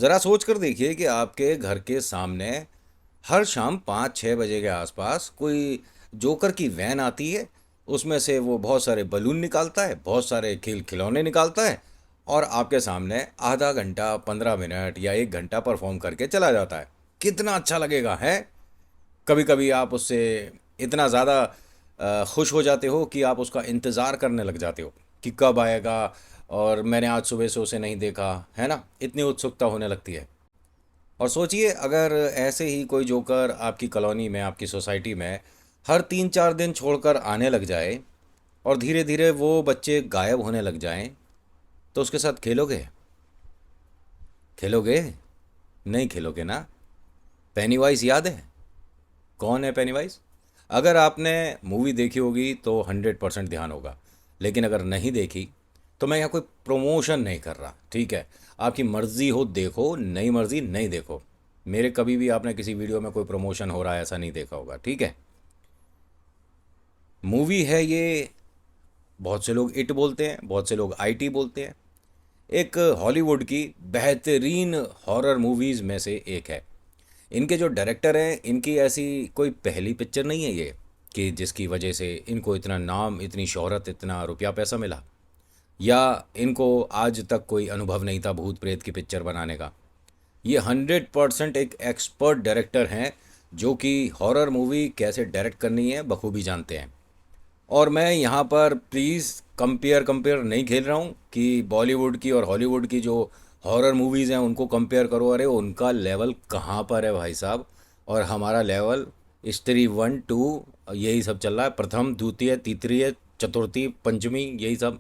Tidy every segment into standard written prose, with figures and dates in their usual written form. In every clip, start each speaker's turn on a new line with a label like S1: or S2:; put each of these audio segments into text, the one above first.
S1: ज़रा सोच कर देखिए कि आपके घर के सामने हर शाम 5-6 बजे के आसपास कोई जोकर की वैन आती है। उसमें से वो बहुत सारे बलून निकालता है, बहुत सारे खिलौने निकालता है और आपके सामने आधा घंटा 15 मिनट या 1 घंटा परफॉर्म करके चला जाता है। कितना अच्छा लगेगा है। कभी कभी आप उससे इतना ज़्यादा खुश हो जाते हो कि आप उसका इंतज़ार करने लग जाते हो कि कब आएगा। और मैंने आज सुबह से उसे नहीं देखा, है ना, इतनी उत्सुकता होने लगती है। और सोचिए अगर ऐसे ही कोई जोकर आपकी कॉलोनी में, आपकी सोसाइटी में हर 3-4 दिन छोड़कर आने लग जाए और धीरे धीरे वो बच्चे गायब होने लग जाएं, तो उसके साथ खेलोगे? खेलोगे? नहीं खेलोगे ना। पेनीवाइज याद है? कौन है पेनीवाइज? अगर आपने मूवी देखी होगी तो 100% ध्यान होगा, लेकिन अगर नहीं देखी तो मैं यहाँ कोई प्रमोशन नहीं कर रहा, ठीक है? आपकी मर्ज़ी हो देखो, नहीं मर्ज़ी नहीं देखो। मेरे कभी भी आपने किसी वीडियो में कोई प्रमोशन हो रहा है ऐसा नहीं देखा होगा, ठीक है? मूवी है ये। बहुत से लोग इट बोलते हैं, बहुत से लोग आईटी बोलते हैं। एक हॉलीवुड की बेहतरीन हॉरर मूवीज़ में से एक है। इनके जो डायरेक्टर हैं, इनकी ऐसी कोई पहली पिक्चर नहीं है ये कि जिसकी वजह से इनको इतना नाम, इतनी शोहरत, इतना रुपया पैसा मिला, या इनको आज तक कोई अनुभव नहीं था भूत प्रेत की पिक्चर बनाने का। ये 100% एक एक्सपर्ट डायरेक्टर हैं जो कि हॉरर मूवी कैसे डायरेक्ट करनी है बखूबी जानते हैं। और मैं यहाँ पर प्लीज़ कंपेयर कंपेयर नहीं खेल रहा हूँ कि बॉलीवुड की और हॉलीवुड की जो हॉरर मूवीज़ हैं उनको कंपेयर करो। अरे उनका लेवल कहाँ पर है भाई साहब, और हमारा लेवल स्त्री 1 2 यही सब चल रहा है, प्रथम द्वितीय तृतीय चतुर्थी पंचमी यही सब।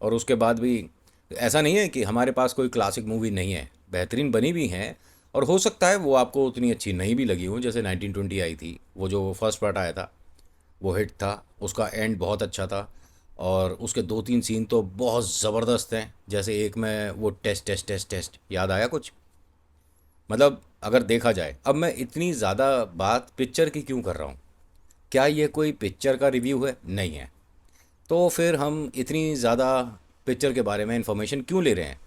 S1: और उसके बाद भी ऐसा नहीं है कि हमारे पास कोई क्लासिक मूवी नहीं है, बेहतरीन बनी भी हैं। और हो सकता है वो आपको उतनी अच्छी नहीं भी लगी हो, जैसे 1920 आई थी, वो जो फर्स्ट पार्ट आया था वो हिट था, उसका एंड बहुत अच्छा था। और उसके 2-3 सीन तो बहुत ज़बरदस्त हैं, जैसे एक में वो टेस्ट टेस्ट टेस्ट टेस्ट, याद आया कुछ? मतलब अगर देखा जाए, अब मैं इतनी ज़्यादा बात पिक्चर की क्यों कर रहा हूँ? क्या ये कोई पिक्चर का रिव्यू है? नहीं है। तो फिर हम इतनी ज़्यादा पिक्चर के बारे में इंफॉर्मेशन क्यों ले रहे हैं?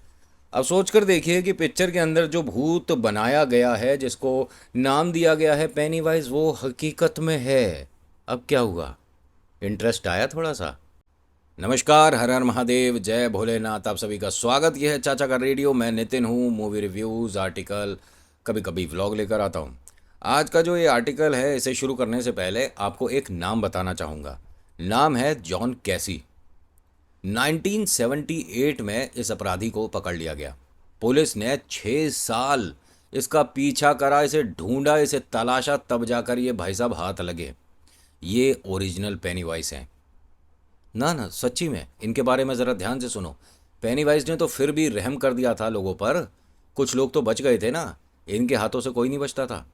S1: अब सोच कर देखिए कि पिक्चर के अंदर जो भूत बनाया गया है, जिसको नाम दिया गया है पेनीवाइज, वो हकीकत में है। अब क्या हुआ? इंटरेस्ट आया थोड़ा सा? नमस्कार, हर हर महादेव, जय भोलेनाथ। आप सभी का स्वागत। यह है चाचा का रेडियो। मैं नितिन हूँ। मूवी रिव्यूज़, आर्टिकल, कभी कभी व्लॉग लेकर आता हूँ। आज का जो ये आर्टिकल है, इसे शुरू करने से पहले आपको एक नाम बताना चाहूँगा। नाम है जॉन कैसी। 1978 में इस अपराधी को पकड़ लिया गया। पुलिस ने 6 साल इसका पीछा करा, इसे ढूंढा, इसे तलाशा, तब जाकर ये भाई साहब हाथ लगे। ये ओरिजिनल पेनीवाइज हैं। ना ना, सच्ची में इनके बारे में ज़रा ध्यान से सुनो। पेनीवाइज ने तो फिर भी रहम कर दिया था लोगों पर। कुछ लोग तो बच गए थे ना, इनके हाथों से कोई नहीं बचता था।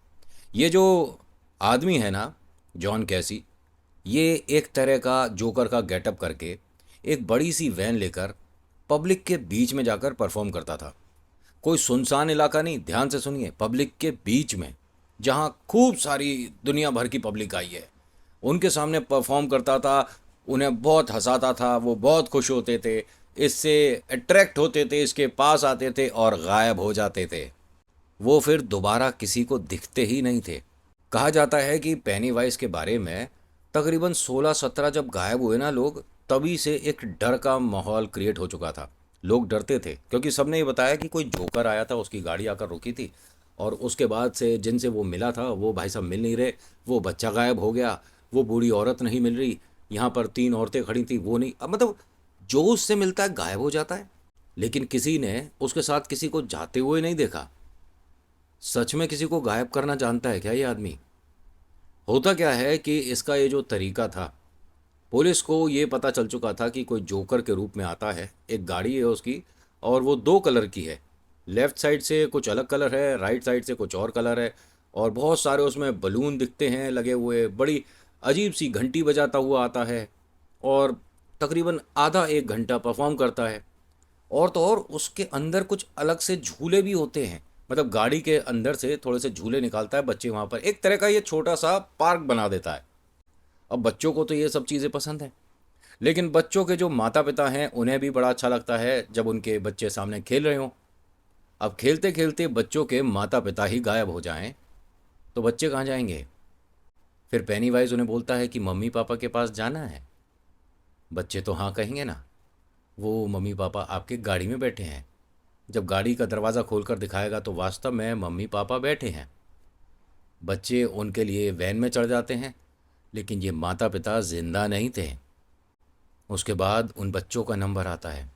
S1: ये जो आदमी है ना, जॉन कैसी, ये एक तरह का जोकर का गेटअप करके एक बड़ी सी वैन लेकर पब्लिक के बीच में जाकर परफॉर्म करता था। कोई सुनसान इलाका नहीं, ध्यान से सुनिए, पब्लिक के बीच में, जहाँ खूब सारी दुनिया भर की पब्लिक आई है, उनके सामने परफॉर्म करता था। उन्हें बहुत हंसाता था, वो बहुत खुश होते थे, इससे अट्रैक्ट होते थे, इसके पास आते थे और गायब हो जाते थे। वो फिर दोबारा किसी को दिखते ही नहीं थे। कहा जाता है कि पेनीवाइज के बारे में तकरीबन 16-17 जब गायब हुए ना लोग, तभी से एक डर का माहौल क्रिएट हो चुका था। लोग डरते थे क्योंकि सबने ये बताया कि कोई जोकर आया था, उसकी गाड़ी आकर रुकी थी, और उसके बाद से जिनसे वो मिला था वो भाई साहब मिल नहीं रहे। वो बच्चा गायब हो गया, वो बूढ़ी औरत नहीं मिल रही, यहाँ पर 3 औरतें खड़ी थी वो नहीं। अब मतलब जो उससे मिलता है गायब हो जाता है, लेकिन किसी ने उसके साथ किसी को जाते हुए नहीं देखा। सच में किसी को गायब करना जानता है क्या ये आदमी? होता क्या है कि इसका ये जो तरीका था, पुलिस को ये पता चल चुका था कि कोई जोकर के रूप में आता है। एक गाड़ी है उसकी, और वो 2 कलर की है। लेफ्ट साइड से कुछ अलग कलर है, राइट साइड से कुछ और कलर है, और बहुत सारे उसमें बलून दिखते हैं लगे हुए। बड़ी अजीब सी घंटी बजाता हुआ आता है, और तकरीबन आधा 1 घंटा परफॉर्म करता है। और तो और उसके अंदर कुछ अलग से झूले भी होते हैं। मतलब गाड़ी के अंदर से थोड़े से झूले निकालता है, बच्चे वहाँ पर एक तरह का ये छोटा सा पार्क बना देता है। अब बच्चों को तो ये सब चीज़ें पसंद है, लेकिन बच्चों के जो माता पिता हैं उन्हें भी बड़ा अच्छा लगता है जब उनके बच्चे सामने खेल रहे हों। अब खेलते खेलते बच्चों के माता पिता ही गायब हो जाएं तो बच्चे कहाँ जाएंगे? फिर पेनीवाइज उन्हें बोलता है कि मम्मी पापा के पास जाना है। बच्चे तो हाँ कहेंगे ना। वो मम्मी पापा आपके गाड़ी में बैठे हैं। जब गाड़ी का दरवाज़ा खोलकर दिखाएगा तो वास्तव में मम्मी पापा बैठे हैं। बच्चे उनके लिए वैन में चढ़ जाते हैं, लेकिन ये माता पिता जिंदा नहीं थे। उसके बाद उन बच्चों का नंबर आता है।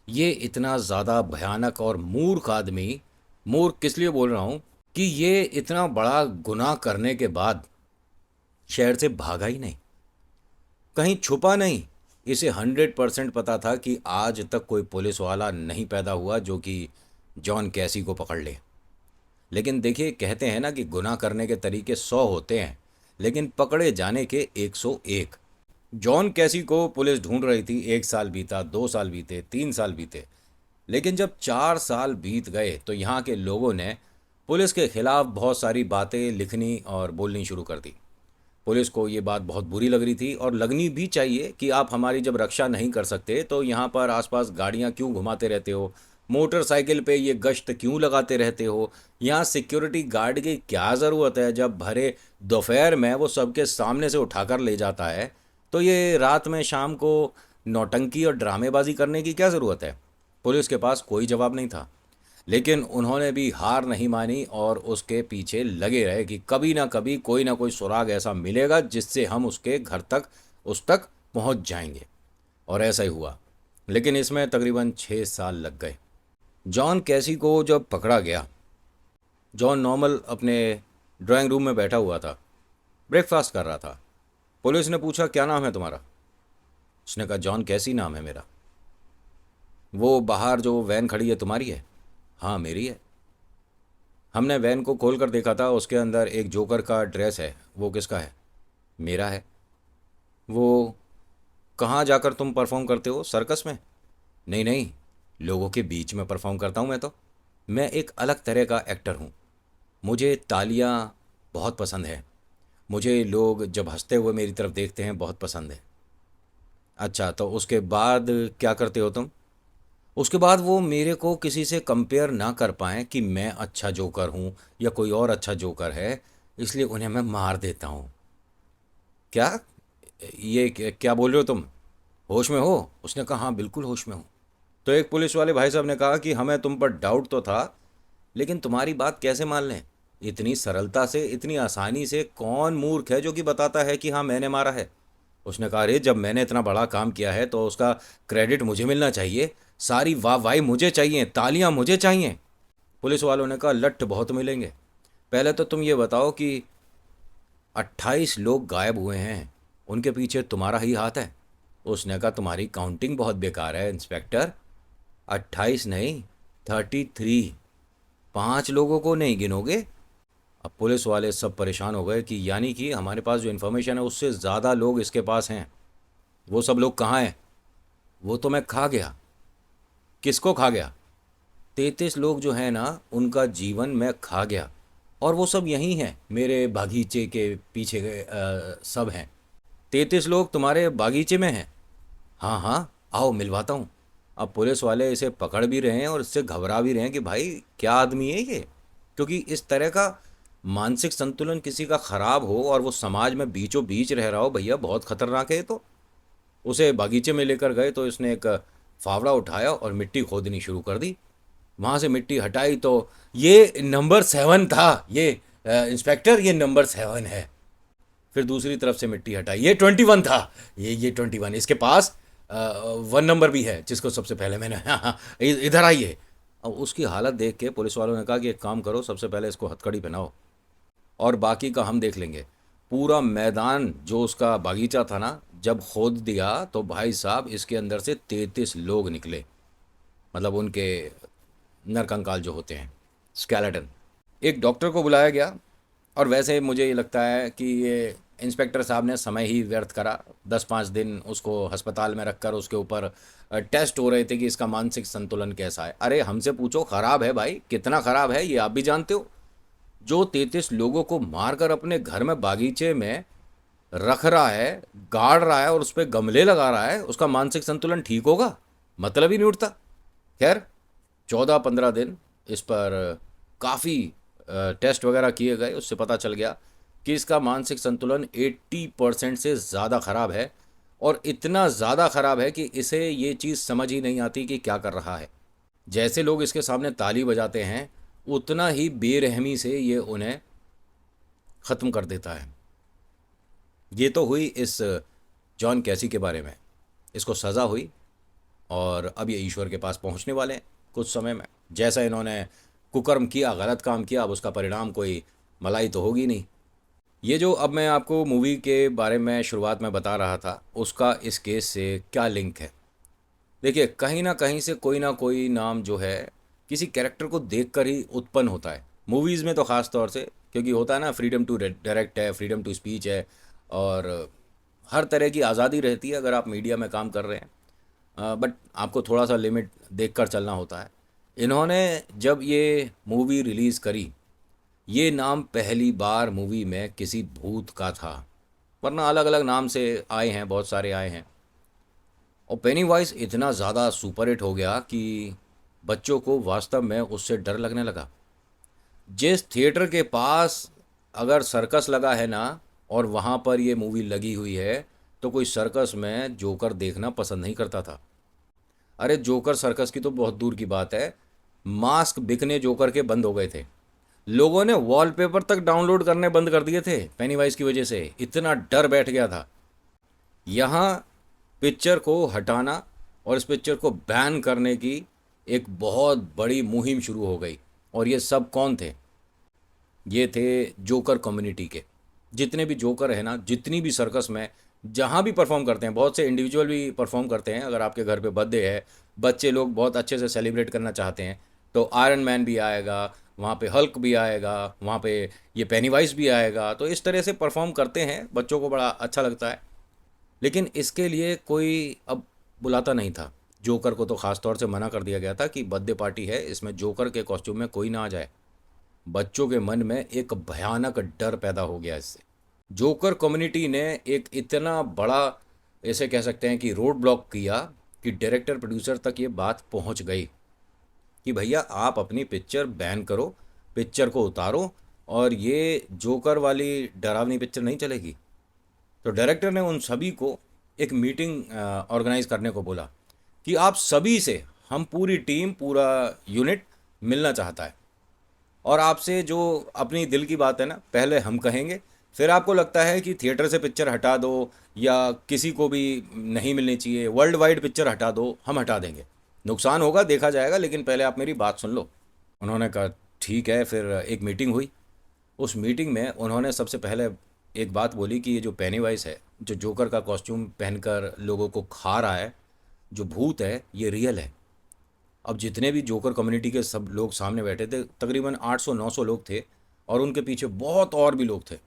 S1: ये इतना ज़्यादा भयानक और मूर्ख आदमी, मूर्ख किस लिए बोल रहा हूँ कि ये इतना बड़ा गुनाह करने के बाद शहर से भागा ही नहीं, कहीं छुपा नहीं। इसे 100% पता था कि आज तक कोई पुलिस वाला नहीं पैदा हुआ जो कि जॉन कैसी को पकड़ ले। लेकिन देखिए, कहते हैं ना कि गुनाह करने के तरीके 100 होते हैं, लेकिन पकड़े जाने के 101। जॉन कैसी को पुलिस ढूंढ रही थी। 1 साल बीता, 2 साल बीते, 3 साल बीते, लेकिन जब 4 साल बीत गए तो यहाँ के लोगों ने पुलिस के खिलाफ बहुत सारी बातें लिखनी और बोलनी शुरू कर दी। पुलिस को ये बात बहुत बुरी लग रही थी और लगनी भी चाहिए कि आप हमारी जब रक्षा नहीं कर सकते तो यहाँ पर आसपास गाड़ियाँ क्यों घुमाते रहते हो, मोटरसाइकिल पे ये गश्त क्यों लगाते रहते हो, यहाँ सिक्योरिटी गार्ड की क्या ज़रूरत है? जब भरे दोपहर में वो सबके सामने से उठाकर ले जाता है तो ये रात में शाम को नौटंकी और ड्रामेबाजी करने की क्या ज़रूरत है? पुलिस के पास कोई जवाब नहीं था, लेकिन उन्होंने भी हार नहीं मानी और उसके पीछे लगे रहे कि कभी ना कोई सुराग ऐसा मिलेगा जिससे हम उसके घर तक, उस तक पहुंच जाएंगे। और ऐसा ही हुआ, लेकिन इसमें तकरीबन 6 साल लग गए। जॉन कैसी को जब पकड़ा गया, जॉन नॉर्मल अपने ड्राइंग रूम में बैठा हुआ था, ब्रेकफास्ट कर रहा था। पुलिस ने पूछा, क्या नाम है तुम्हारा? उसने कहा, जॉन कैसी नाम है मेरा। वो बाहर जो वैन खड़ी है तुम्हारी है? हाँ मेरी है। हमने वैन को खोल कर देखा था, उसके अंदर एक जोकर का ड्रेस है, वो किसका है? मेरा है। वो कहाँ जाकर तुम परफॉर्म करते हो, सर्कस में? नहीं नहीं, लोगों के बीच में परफॉर्म करता हूँ मैं तो। मैं एक अलग तरह का एक्टर हूँ। मुझे तालियाँ बहुत पसंद है। मुझे लोग जब हंसते हुए मेरी तरफ देखते हैं बहुत पसंद है। अच्छा, तो उसके बाद क्या करते हो तुम? उसके बाद वो मेरे को किसी से कंपेयर ना कर पाएँ कि मैं अच्छा जोकर हूँ या कोई और अच्छा जोकर है, इसलिए उन्हें मैं मार देता हूँ। क्या? ये क्या बोल रहे हो तुम? होश में हो? उसने कहा, हाँ बिल्कुल होश में हूँ। तो एक पुलिस वाले भाई साहब ने कहा कि हमें तुम पर डाउट तो था, लेकिन तुम्हारी बात कैसे मान लें? इतनी सरलता से, इतनी आसानी से कौन मूर्ख है जो कि बताता है कि हाँ मैंने मारा है? उसने कहा, अरे जब मैंने इतना बड़ा काम किया है तो उसका क्रेडिट मुझे मिलना चाहिए, सारी वाह वाही मुझे चाहिए, तालियां मुझे चाहिए। पुलिस वालों ने कहा, लठ बहुत मिलेंगे। पहले तो तुम ये बताओ कि 28 लोग गायब हुए हैं, उनके पीछे तुम्हारा ही हाथ है। उसने कहा, तुम्हारी काउंटिंग बहुत बेकार है इंस्पेक्टर। 28 नहीं, 33। 5 लोगों को नहीं गिनोगे? अब पुलिस वाले सब परेशान हो गए कि यानी कि हमारे पास जो इन्फॉर्मेशन है उससे ज़्यादा लोग इसके पास हैं। वो सब लोग कहाँ हैं? वो तो मैं खा गया। किसको खा गया? 33 लोग जो हैं ना, उनका जीवन मैं खा गया। और वो सब यहीं हैं, मेरे बागीचे के पीछे सब हैं। 33 लोग तुम्हारे बागीचे में हैं? हाँ हाँ, आओ मिलवाता हूँ। अब पुलिस वाले इसे पकड़ भी रहे हैं और इससे घबरा भी रहे हैं कि भाई क्या आदमी है ये, क्योंकि इस तरह का मानसिक संतुलन किसी का खराब हो और वो समाज में बीचों बीच रह रहा हो, भैया बहुत खतरनाक है ये तो। उसे बागीचे में लेकर गए तो इसने एक फावड़ा उठाया और मिट्टी खोदनी शुरू कर दी। वहाँ से मिट्टी हटाई तो ये नंबर 7 था। ये इंस्पेक्टर, ये नंबर 7 है। फिर दूसरी तरफ से मिट्टी हटाई, ये 21 था। ये 21, इसके पास 1 नंबर भी है जिसको सबसे पहले मैंने हाँ हाँ, इधर आइए। अब उसकी हालत देख के पुलिस वालों ने कहा कि एक काम करो, सबसे पहले इसको हथकड़ी पहनाओ और बाकी का हम देख लेंगे। पूरा मैदान जो उसका बागीचा था ना, जब खोद दिया तो भाई साहब इसके अंदर से 33 लोग निकले, मतलब उनके नरकंकाल जो होते हैं, स्केलेटन। एक डॉक्टर को बुलाया गया और वैसे मुझे ये लगता है कि ये इंस्पेक्टर साहब ने समय ही व्यर्थ करा। 10-5 दिन उसको अस्पताल में रखकर उसके ऊपर टेस्ट हो रहे थे कि इसका मानसिक संतुलन कैसा है। अरे हमसे पूछो, खराब है भाई, कितना खराब है ये आप भी जानते हो। जो 33 लोगों को मारकर अपने घर में बागीचे में रख रहा है, गाड़ रहा है और उस पर गमले लगा रहा है, उसका मानसिक संतुलन ठीक होगा? मतलब ही नहीं उठता। खैर, 14-15 दिन इस पर काफ़ी टेस्ट वगैरह किए गए, उससे पता चल गया कि इसका मानसिक संतुलन 80% से ज़्यादा ख़राब है। और इतना ज़्यादा ख़राब है कि इसे ये चीज़ समझ ही नहीं आती कि क्या कर रहा है। जैसे लोग इसके सामने ताली बजाते हैं, उतना ही बेरहमी से ये उन्हें ख़त्म कर देता है। ये तो हुई इस जॉन कैसी के बारे में। इसको सज़ा हुई और अब ये ईश्वर के पास पहुंचने वाले हैं कुछ समय में। जैसा इन्होंने कुकर्म किया, गलत काम किया, अब उसका परिणाम कोई मलाई तो होगी नहीं। ये जो अब मैं आपको मूवी के बारे में शुरुआत में बता रहा था, उसका इस केस से क्या लिंक है? देखिए, कहीं ना कहीं से कोई ना कोई नाम जो है किसी कैरेक्टर को देखकर ही उत्पन्न होता है। मूवीज़ में तो ख़ास तौर से, क्योंकि होता है ना, फ्रीडम टू डायरेक्ट है, फ्रीडम टू स्पीच है, और हर तरह की आज़ादी रहती है अगर आप मीडिया में काम कर रहे हैं। बट आपको थोड़ा सा लिमिट देखकर चलना होता है। इन्होंने जब ये मूवी रिलीज़ करी, ये नाम पहली बार मूवी में किसी भूत का था, वरना अलग अलग नाम से आए हैं, बहुत सारे आए हैं। और पेनीवाइज इतना ज़्यादा सुपर हिट हो गया कि बच्चों को वास्तव में उससे डर लगने लगा। जिस थिएटर के पास अगर सर्कस लगा है ना, और वहाँ पर ये मूवी लगी हुई है, तो कोई सर्कस में जोकर देखना पसंद नहीं करता था। अरे जोकर सर्कस की तो बहुत दूर की बात है, मास्क बिकने जोकर के बंद हो गए थे। लोगों ने वॉलपेपर तक डाउनलोड करने बंद कर दिए थे पेनीवाइज की वजह से, इतना डर बैठ गया था। यहाँ पिक्चर को हटाना और इस पिक्चर को बैन करने की एक बहुत बड़ी मुहिम शुरू हो गई। और ये सब कौन थे? ये थे जोकर कम्युनिटी के। जितने भी जोकर हैं ना, जितनी भी सर्कस में जहाँ भी परफॉर्म करते हैं, बहुत से इंडिविजुअल भी परफॉर्म करते हैं। अगर आपके घर पे बर्थडे है, बच्चे लोग बहुत अच्छे से सेलिब्रेट करना चाहते हैं, तो आयरन मैन भी आएगा वहाँ पे, हल्क भी आएगा वहाँ पे, ये पेनीवाइज भी आएगा। तो इस तरह से परफॉर्म करते हैं, बच्चों को बड़ा अच्छा लगता है। लेकिन इसके लिए कोई अब बुलाता नहीं था। जोकर को तो ख़ास तौर से मना कर दिया गया था कि बर्थडे पार्टी है, इसमें जोकर के कॉस्ट्यूम में कोई ना आ जाए। बच्चों के मन में एक भयानक डर पैदा हो गया इससे। जोकर कम्युनिटी ने एक इतना बड़ा, ऐसे कह सकते हैं कि रोड ब्लॉक किया, कि डायरेक्टर प्रोड्यूसर तक ये बात पहुंच गई कि भैया आप अपनी पिक्चर बैन करो, पिक्चर को उतारो, और ये जोकर वाली डरावनी पिक्चर नहीं चलेगी। तो डायरेक्टर ने उन सभी को एक मीटिंग ऑर्गेनाइज करने को बोला कि आप सभी से, हम पूरी टीम, पूरा यूनिट मिलना चाहता है, और आपसे जो अपनी दिल की बात है ना, पहले हम कहेंगे, फिर आपको लगता है कि थिएटर से पिक्चर हटा दो या किसी को भी नहीं मिलनी चाहिए, वर्ल्ड वाइड पिक्चर हटा दो, हम हटा देंगे। नुकसान होगा, देखा जाएगा, लेकिन पहले आप मेरी बात सुन लो। उन्होंने कहा ठीक है। फिर एक मीटिंग हुई। उस मीटिंग में उन्होंने सबसे पहले एक बात बोली कि ये जो पेनीवाइज है, जो जोकर का कॉस्ट्यूम पहनकर लोगों को खा रहा है, जो भूत है, ये रियल है। अब जितने भी जोकर कम्युनिटी के सब लोग सामने बैठे थे, तकरीबन 800-900 लोग थे, और उनके पीछे बहुत और भी लोग थे।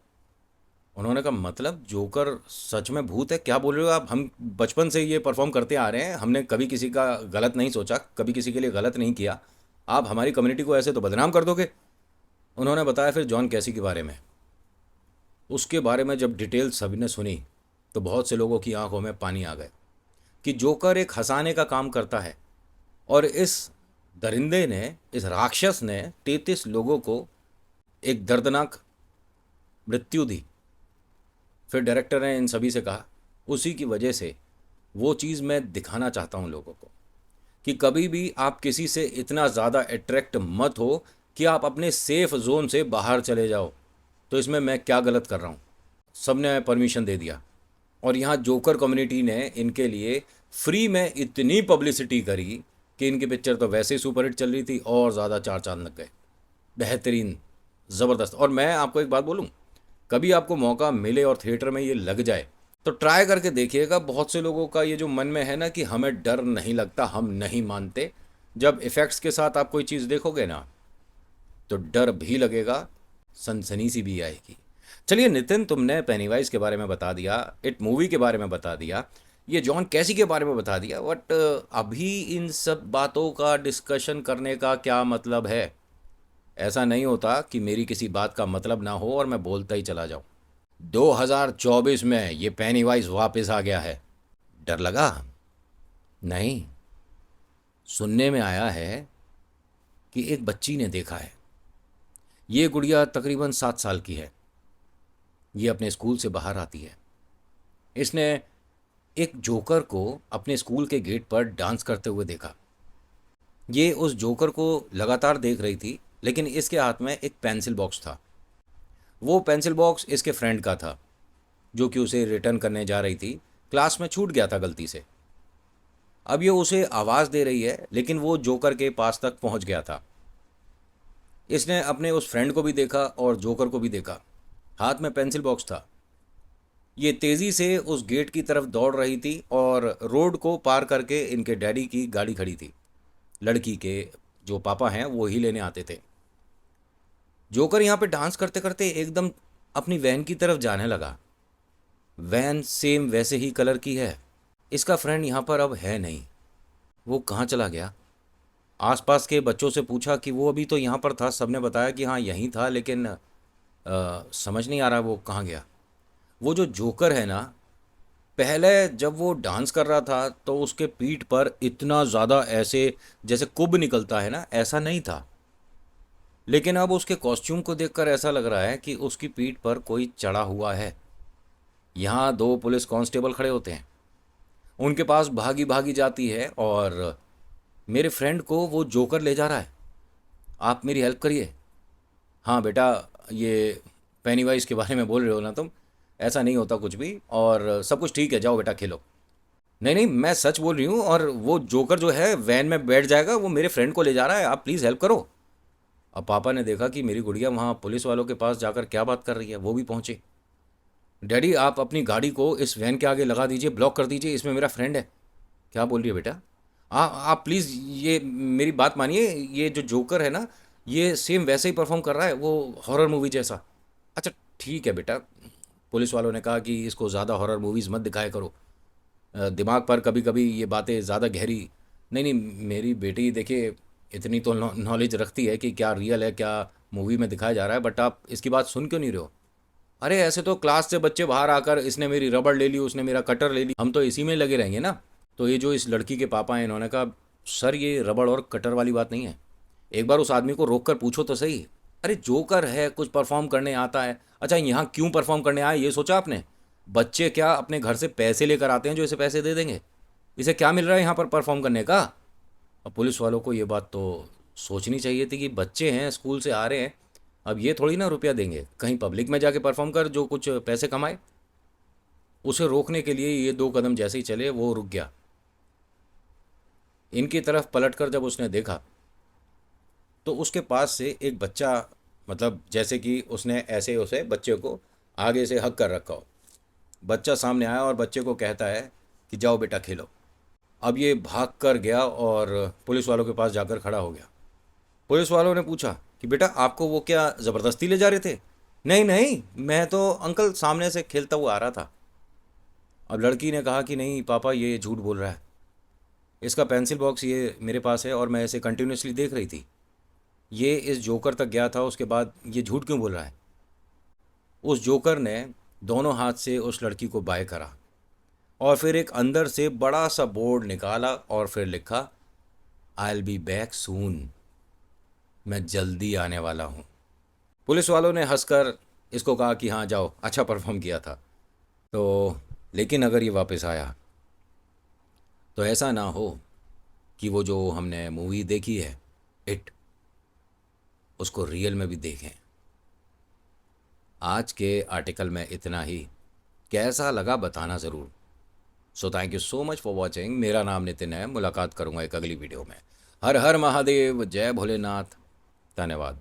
S1: उन्होंने कहा मतलब जोकर सच में भूत है? क्या बोल रहे हो आप? हम बचपन से ये परफॉर्म करते आ रहे हैं, हमने कभी किसी का गलत नहीं सोचा, कभी किसी के लिए गलत नहीं किया, आप हमारी कम्युनिटी को ऐसे तो बदनाम कर दोगे। उन्होंने बताया फिर जॉन कैसी के बारे में। उसके बारे में जब डिटेल सभी ने सुनी, तो बहुत से लोगों की आंखों में पानी आ गए कि जोकर एक हंसाने का काम करता है, और इस दरिंदे ने, इस राक्षस ने 33 लोगों को एक दर्दनाक मृत्यु दी। फिर डायरेक्टर ने इन सभी से कहा, उसी की वजह से वो चीज़ मैं दिखाना चाहता हूँ लोगों को, कि कभी भी आप किसी से इतना ज़्यादा अट्रैक्ट मत हो कि आप अपने सेफ जोन से बाहर चले जाओ। तो इसमें मैं क्या गलत कर रहा हूँ? सब ने परमिशन दे दिया, और यहाँ जोकर कम्युनिटी ने इनके लिए फ्री में इतनी पब्लिसिटी करी कि इनकी पिक्चर तो वैसे ही सुपरहिट चल रही थी, और ज़्यादा चार चांद लग गए। बेहतरीन, ज़बरदस्त। और मैं आपको एक बात बोलूँ, कभी आपको मौका मिले और थिएटर में ये लग जाए, तो ट्राई करके देखिएगा। बहुत से लोगों का ये जो मन में है ना कि हमें डर नहीं लगता, हम नहीं मानते, जब इफ़ेक्ट्स के साथ आप कोई चीज़ देखोगे ना, तो डर भी लगेगा, सनसनी सी भी आएगी। चलिए नितिन, तुमने पेनीवाइज के बारे में बता दिया, इट मूवी के बारे में बता दिया, ये जॉन कैसी के बारे में बता दिया, बट अभी इन सब बातों का डिस्कशन करने का क्या मतलब है? ऐसा नहीं होता कि मेरी किसी बात का मतलब ना हो और मैं बोलता ही चला जाऊं। 2024 में ये पेनीवाइज वापस आ गया है। डर लगा? नहीं, सुनने में आया है कि एक बच्ची ने देखा है। ये गुड़िया तकरीबन 7 साल की है। ये अपने स्कूल से बाहर आती है। इसने एक जोकर को अपने स्कूल के गेट पर डांस करते हुए देखा। ये उस जोकर को लगातार देख रही थी, लेकिन इसके हाथ में एक पेंसिल बॉक्स था। वो पेंसिल बॉक्स इसके फ्रेंड का था, जो कि उसे रिटर्न करने जा रही थी। क्लास में छूट गया था गलती से। अब ये उसे आवाज़ दे रही है, लेकिन वो जोकर के पास तक पहुंच गया था। इसने अपने उस फ्रेंड को भी देखा और जोकर को भी देखा। हाथ में पेंसिल बॉक्स था। ये तेज़ी से उस गेट की तरफ दौड़ रही थी और रोड को पार करके इनके डैडी की गाड़ी खड़ी थी। लड़की के जो पापा हैं वो ही लेने आते थे। जोकर यहाँ पे डांस करते करते एकदम अपनी वैन की तरफ जाने लगा। वैन सेम वैसे ही कलर की है। इसका फ्रेंड यहाँ पर अब है नहीं। वो कहाँ चला गया? आसपास के बच्चों से पूछा कि वो अभी तो यहाँ पर था। सबने बताया कि हाँ यहीं था, लेकिन समझ नहीं आ रहा वो कहाँ गया। वो जो जोकर है ना, पहले जब वो डांस कर रहा था तो उसके पीठ पर इतना ज़्यादा ऐसे जैसे कुब निकलता है ना, ऐसा नहीं था। लेकिन अब उसके कॉस्ट्यूम को देखकर ऐसा लग रहा है कि उसकी पीठ पर कोई चढ़ा हुआ है। यहाँ 2 पुलिस कांस्टेबल खड़े होते हैं। उनके पास भागी भागी जाती है और मेरे फ्रेंड को वो जोकर ले जा रहा है। आप मेरी हेल्प करिए। हाँ बेटा, ये पेनीवाइज के बारे में बोल रहे हो ना तुम? ऐसा नहीं होता कुछ भी, और सब कुछ ठीक है, जाओ बेटा खेलो। नहीं नहीं, मैं सच बोल रही हूँ, और वो जोकर जो है वैन में बैठ जाएगा, वो मेरे फ्रेंड को ले जा रहा है, आप प्लीज़ हेल्प करो। अब पापा ने देखा कि मेरी गुड़िया वहाँ पुलिस वालों के पास जाकर क्या बात कर रही है। वो भी पहुँचे। डैडी, आप अपनी गाड़ी को इस वैन के आगे लगा दीजिए, ब्लॉक कर दीजिए, इसमें मेरा फ्रेंड है। क्या बोल रही है बेटा? आप प्लीज़ ये मेरी बात मानिए। ये जो जोकर है ना, ये सेम वैसे ही परफॉर्म कर रहा है, वो हॉरर मूवी जैसा। अच्छा ठीक है बेटा। पुलिस वालों ने कहा कि इसको ज़्यादा हॉरर मूवीज़ मत दिखाया करो। दिमाग पर कभी कभी ये बातें ज़्यादा गहरी। नहीं नहीं, मेरी बेटी देखिए इतनी तो नॉलेज रखती है कि क्या रियल है क्या मूवी में दिखाया जा रहा है, बट आप इसकी बात सुन क्यों नहीं रहे हो? अरे ऐसे तो क्लास से बच्चे बाहर आकर इसने मेरी रबड़ ले ली, उसने मेरा कटर ले ली, हम तो इसी में लगे रहेंगे ना। तो ये जो इस लड़की के पापा हैं, इन्होंने कहा सर ये रबड़ और कटर वाली बात नहीं है। एक बार उस आदमी को रोक कर पूछो तो सही। अरे जोकर है, कुछ परफॉर्म करने आता है। अच्छा यहाँ क्यों परफॉर्म करने आए, ये सोचा आपने? बच्चे क्या अपने घर से पैसे लेकर आते हैं जो इसे पैसे दे देंगे? इसे क्या मिल रहा है यहाँ पर परफॉर्म करने का? अब पुलिस वालों को ये बात तो सोचनी चाहिए थी कि बच्चे हैं, स्कूल से आ रहे हैं, अब ये थोड़ी ना रुपया देंगे, कहीं पब्लिक में जाके परफॉर्म कर जो कुछ पैसे कमाए। उसे रोकने के लिए ये 2 कदम जैसे ही चले वो रुक गया। इनकी तरफ पलटकर जब उसने देखा तो उसके पास से एक बच्चा, मतलब जैसे कि उसने ऐसे उसे बच्चे को आगे से हक कर रखा हो। बच्चा सामने आया और बच्चे को कहता है कि जाओ बेटा खेलो। अब ये भाग कर गया और पुलिस वालों के पास जाकर खड़ा हो गया। पुलिस वालों ने पूछा कि बेटा आपको वो क्या ज़बरदस्ती ले जा रहे थे? नहीं नहीं, मैं तो अंकल सामने से खेलता हुआ आ रहा था। अब लड़की ने कहा कि नहीं पापा, ये झूठ बोल रहा है। इसका पेंसिल बॉक्स ये मेरे पास है और मैं इसे कंटिन्यूसली देख रही थी। ये इस जोकर तक गया था, उसके बाद ये झूठ क्यों बोल रहा है? उस जोकर ने दोनों हाथ से उस लड़की को बाय करा और फिर एक अंदर से बड़ा सा बोर्ड निकाला और फिर लिखा, I will be back soon. मैं जल्दी आने वाला हूँ। पुलिस वालों ने हंसकर इसको कहा कि हाँ जाओ, अच्छा परफॉर्म किया था। तो लेकिन अगर ये वापस आया तो ऐसा ना हो कि वो जो हमने मूवी देखी है इट, उसको रियल में भी देखें। आज के आर्टिकल में इतना ही। कैसा लगा बताना ज़रूर। So thank you so much for watching. मेरा नाम नितिन है। मुलाकात करूँगा एक अगली वीडियो में। हर हर महादेव, जय भोलेनाथ। धन्यवाद।